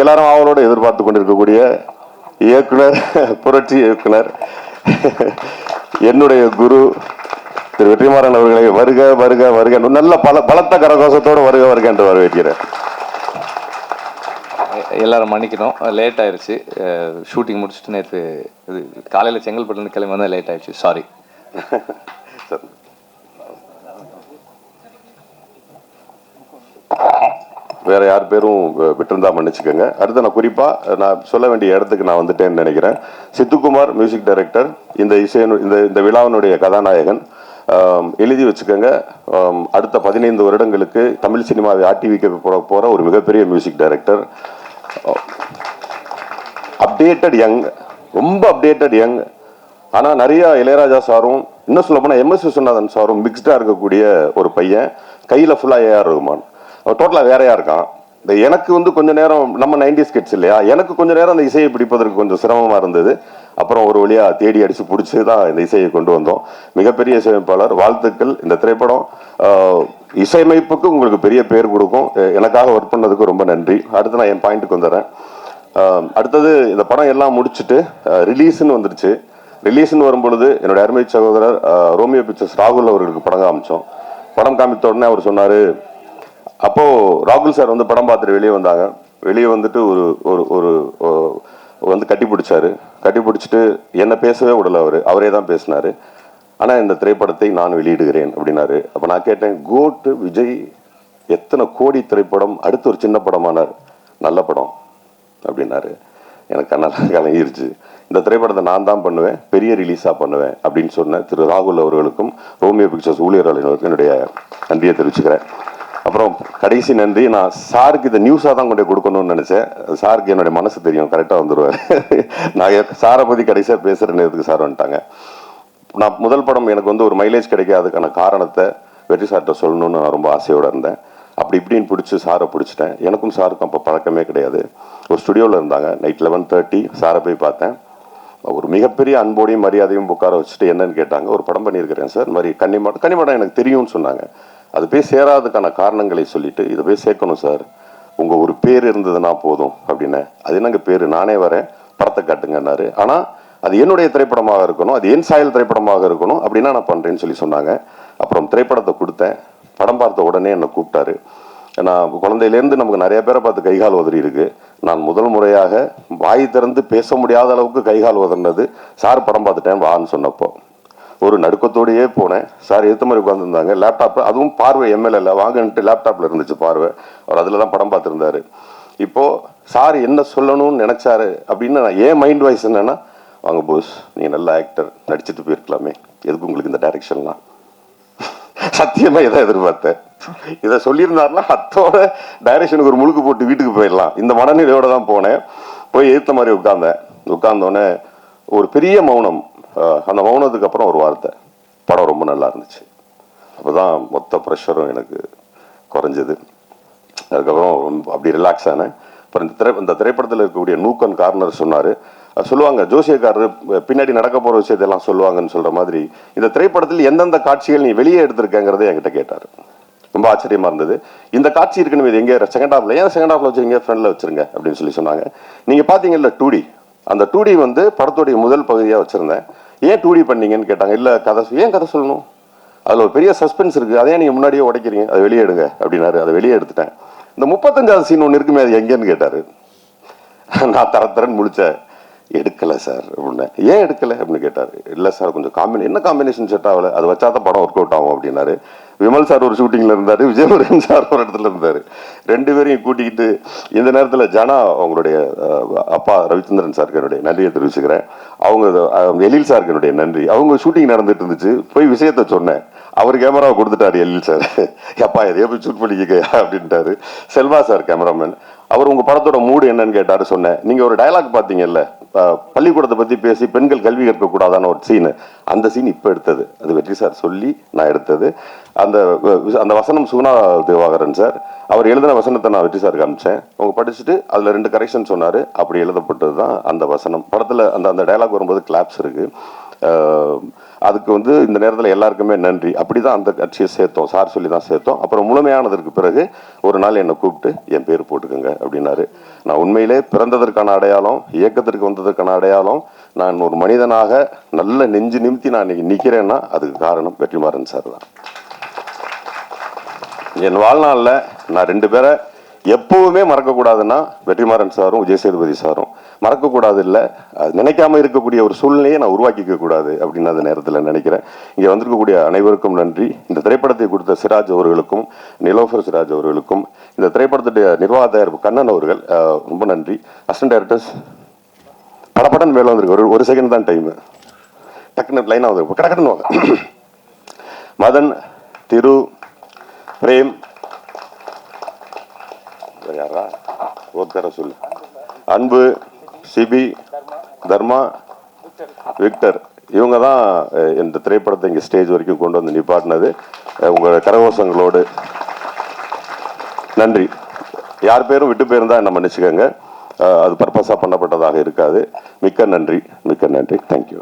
எல்லாரும் அவளோட எதிர்பார்த்து கொண்டிருக்கக்கூடிய இயக்குனர், புரட்சி இயக்குனர், என்னுடைய குரு திரு வெற்றிமாறன் அவர்களை வருக வருக வருக நல்ல பலத்த கரகோஷத்தோடு வருக வருக என்று வரவேற்கிறேன். எல்லாரும் மன்னிக்கணும், லேட் ஆயிடுச்சு. ஷூட்டிங் முடிச்சுட்டு நேற்று இது காலையில் செங்கல்பட்டுலேருந்து கிளம்பி வந்தால் லேட் ஆயிடுச்சு, சாரி. வேற யார் பேரும் விட்டுருந்தா மன்னிச்சுக்கோங்க. அடுத்து நான் குறிப்பா நான் சொல்ல வேண்டிய இடத்துக்கு நான் வந்துட்டேன்னு நினைக்கிறேன். சித்துக்குமார் மியூசிக் டைரக்டர், இந்த இந்த விழாவினுடைய கதாநாயகன். எழுதி வச்சுக்கோங்க, அடுத்த 15 வருடங்களுக்கு தமிழ் சினிமாவை ஆட்டி வைக்க போற ஒரு மிகப்பெரிய மியூசிக் டைரக்டர். அப்டேட்டட் யங், ரொம்ப அப்டேட்டட் யங். ஆனா நிறைய இளையராஜா சாரும், இன்னும் சொல்ல போனா MS விஸ்வநாதன் சாரும் மிக்ஸ்டா இருக்கக்கூடிய ஒரு பையன். கையில ஃபுல்லா AR ரஹ்மான், டோட்டலா வேறையா இருக்கான். இந்த எனக்கு கொஞ்ச நேரம், நம்ம 90s கிட்ஸ் இல்லையா, எனக்கு கொஞ்ச நேரம் அந்த இசையை பிடிப்பதற்கு கொஞ்சம் சிரமமா இருந்தது. அப்புறம் ஒரு வழியா தேடி அடிச்சு பிடிச்சி தான் இந்த இசையை கொண்டு வந்தோம். மிகப்பெரிய இசையமைப்பாளர், வாழ்த்துக்கள். இந்த திரைப்படம் இசையமைப்புக்கு உங்களுக்கு பெரிய பேர் கொடுக்கும். எனக்காக ஒர்க் பண்ணதுக்கு ரொம்ப நன்றி. அடுத்து நான் என் பாயிண்ட்டுக்கு வந்துடுறேன். அடுத்தது இந்த படம் எல்லாம் முடிச்சுட்டு ரிலீஸ்ன்னு வந்துருச்சு. ரிலீஸ்ன்னு வரும்பொழுது என்னுடைய அருமை சகோதரர் ரோமியோ பிக்சர்ஸ் ராகுல் அவர்களுக்கு படம் காமிச்சோம். படம் காமித்த உடனே அவர் சொன்னாரு, அப்போ ராகுல் சார் படம் பார்த்துட்டு வெளியே வந்தாங்க. வெளியே வந்துட்டு ஒரு கட்டி பிடிச்சாரு. கட்டி பிடிச்சிட்டு என்ன பேசவே விடல, அவரே தான் பேசினாரு. ஆனா இந்த திரைப்படத்தை நான் வெளியிடுகிறேன் அப்படின்னாரு. அப்ப நான் கேட்டேன், கோட் விஜய் எத்தனை கோடி திரைப்படம், அடுத்து ஒரு சின்ன படமானார், நல்ல படம் அப்படின்னாரு. எனக்கு கண்ணெல்லாம் கலங்கிருச்சு. இந்த திரைப்படத்தை நான் தான் பண்ணுவேன், பெரிய ரிலீஸா பண்ணுவேன் அப்படின்னு சொன்ன திரு ராகுல் அவர்களுக்கும் ரோமியோ பிக்சர்ஸ் ஊழியர்களுக்கும் என்னுடைய நன்றியை தெரிவிச்சுக்கிறேன். அப்புறம் கடைசி நன்றி, நான் சாருக்கு இதை நியூஸாக தான் கொண்டு கொடுக்கணும்னு நினைச்சேன். சாருக்கு என்னுடைய மனசு தெரியும், கரெக்டாக வந்துடுவார். நான் சாரை பற்றி கடைசியாக பேசுகிற நேரத்துக்கு சார் வந்துட்டாங்க. நான் முதல் படம் எனக்கு ஒரு மைலேஜ் கிடைக்காதுக்கான காரணத்தை வெற்றி சார்கிட்ட சொல்லணும்னு நான் ரொம்ப ஆசையோடு இருந்தேன். அப்படி இப்படின்னு பிடிச்சி சாரை பிடிச்சிட்டேன். எனக்கும் சாருக்கும் அப்போ பழக்கமே கிடையாது. ஒரு ஸ்டுடியோவில் இருந்தாங்க. நைட் 11:30 சாரை போய் பார்த்தேன். ஒரு மிகப்பெரிய அன்போடையும் மரியாதையும் உட்கார வச்சுட்டு என்னன்னு கேட்டாங்க. ஒரு படம் பண்ணியிருக்கிறேன் சார், மாதிரி கன்னிமாடம் எனக்கு தெரியும்னு சொன்னாங்க. அது போய் சேராதுக்கான காரணங்களை சொல்லிட்டு, இதை போய் சேர்க்கணும் சார், உங்க ஒரு பேர் இருந்ததுன்னா போதும் அப்படின்னு. அது என்னங்க பேரு, நானே வரேன், படத்தை காட்டுங்கன்னாரு. ஆனா அது என்னுடைய திரைப்படமாக இருக்கணும், அது என் சாயல் திரைப்படமாக இருக்கணும், அப்படின்னா நான் பண்றேன்னு சொல்லி சொன்னாங்க. அப்புறம் திரைப்படத்தை கொடுத்தேன். படம் பார்த்த உடனே என்னை கூப்பிட்டாரு. நான் குழந்தையிலேருந்து நமக்கு நிறைய பேரை பார்த்து கைகால் உதறி இருக்கு. நான் முதல் முறையாக வாய் திறந்து பேச முடியாத அளவுக்கு கைகால் உதறினது சார் படம் பார்த்துட்டேன் வான்னு சொன்னப்போ. ஒரு நடுக்கத்தோடையே போனேன். சார் ஏற்ற மாதிரி உட்காந்துருந்தாங்க. லேப்டாப், அதுவும் பார்வை MLA வாங்கன்ட்டு லேப்டாப்ல இருந்துச்சு பார்வை. அவர் அதில் தான் படம் பார்த்துருந்தாரு. இப்போ சார் என்ன சொல்லணும்னு நினைச்சாரு அப்படின்னு நான் ஏன் மைண்ட் வாய்ஸ் என்னன்னா, வாங்க போஸ், நீ நல்ல ஆக்டர், நடிச்சுட்டு போயிருக்கலாமே, எதுக்கு உங்களுக்கு இந்த டைரக்ஷன்லாம். சத்தியமா இதை எதிர்பார்த்தேன். இதை சொல்லியிருந்தாருன்னா அத்தோட டைரக்ஷனுக்கு ஒரு முழுக்கு போட்டு வீட்டுக்கு போயிடலாம், இந்த மனநிலையோட தான் போனேன். போய் ஏற்ற மாதிரி உட்கார்ந்தோடனே ஒரு பெரிய மௌனம். அந்த மௌனத்துக்கு அப்புறம் ஒரு வார்த்தை, படம் ரொம்ப நல்லா இருந்துச்சு. அப்போதான் மொத்த ப்ரெஷரும் எனக்கு குறைஞ்சது. அதுக்கப்புறம் அப்படி ரிலாக்ஸ் ஆனேன். அப்புறம் இந்த திரைப்படத்தில் இருக்கக்கூடிய நூக்கன் கார்னர் சொன்னார். சொல்லுவாங்க ஜோசியக்காரர் பின்னாடி நடக்க போகிற விஷயத்தெல்லாம் சொல்லுவாங்கன்னு சொல்கிற மாதிரி, இந்த திரைப்படத்தில் எந்தெந்த காட்சிகள் நீ வெளியே எடுத்திருக்கேங்கிறத என்கிட்ட கேட்டார். ரொம்ப ஆச்சரியமா இருந்தது. இந்த காட்சி இருக்குன்னு, இது எங்கே செகண்ட் ஹாஃப்ல, ஏன் செகண்ட் ஹாஃப்ல வச்சுருங்க, ஃப்ரண்ட்ல வச்சிருங்க அப்படின்னு சொல்லி சொன்னாங்க. நீங்கள் பார்த்தீங்கல்ல 2D, அந்த 2D படத்துடைய முதல் பகுதியாக வச்சிருந்தேன். ஏன் 2D பண்ணீங்கன்னு கேட்டாங்க. இல்லை கதை, ஏன் கதை சொல்லணும், அதில் ஒரு பெரிய சஸ்பென்ஸ் இருக்குது, அதே நீங்கள் முன்னாடியே உடைக்கிறீங்க, அதை வெளியே எடுங்க அப்படின்னாரு. அதை வெளியே எடுத்துட்டேன். இந்த 35வது சீன் ஒன்று இருக்குமே, அது எங்கேன்னு கேட்டார். நான் தரன்னு முடிச்சேன். எடுக்கலை சார் அப்படின்னேன். ஏன் எடுக்கலை அப்படின்னு கேட்டார். இல்லை சார் கொஞ்சம் என்ன காம்பினேஷன் செட் ஆகலை, அது வச்சா தான் படம் ஒர்க் அவுட் ஆகும் அப்படின்னாரு. விமல் சார் ஒரு ஷூட்டிங்கில் இருந்தார், விஜயமுருகன் சார் ஒரு இடத்துல இருந்தார். 2 பேரையும் கூட்டிக்கிட்டு இந்த நேரத்தில் ஜனா, அவங்களுடைய அப்பா ரவிச்சந்திரன் சாருக்கு என்னுடைய நன்றியை தெரிவிச்சுக்கிறேன். அவங்க எழில் சாருக்கு என்னுடைய நன்றி. அவங்க ஷூட்டிங் நடந்துட்டு இருந்துச்சு, போய் விஷயத்த சொன்னேன். அவர் கேமராவை கொடுத்துட்டாரு எழில் சார். அப்பா எதையோ போய் ஷூட் பண்ணிக்க அப்படின்ட்டாரு. செல்வா சார் கேமராமேன், அவர் உங்க படத்தோட மூடு என்னன்னு கேட்டாரு. சொன்னேன், நீங்க ஒரு டயலாக் பார்த்தீங்கல்ல, பள்ளிக்கூடத்தை பத்தி பேசி பெண்கள் கல்வி கற்க கூடாதான ஒரு சீனு, அந்த சீன் இப்ப எடுத்தது, அது வெற்றி சார் சொல்லி நான் எடுத்தது. அந்த வசனம் சுகுணா திவாகரன் சார் அவர் எழுதின வசனத்தை நான் வெற்றி சார் காமிச்சேன். அவங்க படிச்சுட்டு அதுல 2 கரெக்ஷன் சொன்னாரு. அப்படி எழுதப்பட்டது தான் அந்த வசனம். படத்துல அந்த டயலாக் வரும்போது கிளாப்ஸ் இருக்கு. அதுக்கு வந்து இந்த நேரத்தில் எல்லாருக்குமே நன்றி. அப்படி தான் அந்த கட்சியை சேர்த்தோம், சார் சொல்லி தான் சேர்த்தோம். அப்புறம் முழுமையானதற்கு பிறகு ஒரு நாள் என்னை கூப்பிட்டு என் பேர் போட்டுக்கோங்க அப்படின்னாரு. நான் உண்மையிலே பிறந்ததற்கான அடையாளம், இயக்கத்திற்கு வந்ததற்கான அடையாளம், நான் ஒரு மனிதனாக நல்ல நெஞ்சு நிமித்தி நான் இன்னைக்கு நிற்கிறேன்னா அதுக்கு காரணம் வெற்றிமாறன் சார் தான். என் வாழ்நாளில் நான் 2 பேரை எப்பவுமே மறக்கக்கூடாதுன்னா வெற்றிமாறன் சாரும் விஜய் சேதுபதி சாரும். மறக்கக்கூடாது இல்லை, அது நினைக்காம இருக்கக்கூடிய ஒரு சூழ்நிலையை நான் உருவாக்கிக்க கூடாது அப்படின்னு அந்த நேரத்தில் நினைக்கிறேன். இங்கே வந்திருக்கக்கூடிய அனைவருக்கும் நன்றி. இந்த திரைப்படத்தை கொடுத்த சிராஜ் அவர்களுக்கும், நிலோஃபர் சிராஜ் அவர்களுக்கும், இந்த திரைப்படத்துடைய நிர்வாக தயாரிப்பு கண்ணன் அவர்கள் ரொம்ப நன்றி. அசிஸ்டன்ட் டைரக்டர்ஸ் படப்படன் மேலே வந்திருக்கு, ஒரு செகண்ட் தான் டைமு, டக்குன்னு லைனாக வந்துருக்கு, கடக்கடன்னு வாங்க. மதன், திரு, பிரேம், யாரா ஒருத்தர சொல்லு, அன்பு, சிபி, தர்மா, விக்டர், இவங்க தான் இந்த திரைப்படத்தை இங்கே ஸ்டேஜ் வரைக்கும் கொண்டு வந்து நிப்பாட்டினது. உங்கள் கரகோஷங்களோடு நன்றி. யார் பேரும் விட்டு போயிருந்தா என்ன மன்னிச்சுக்கோங்க, அது பர்பஸாக பண்ணப்பட்டதாக இருக்காது. மிக்க நன்றி, மிக்க நன்றி. தேங்க்யூ.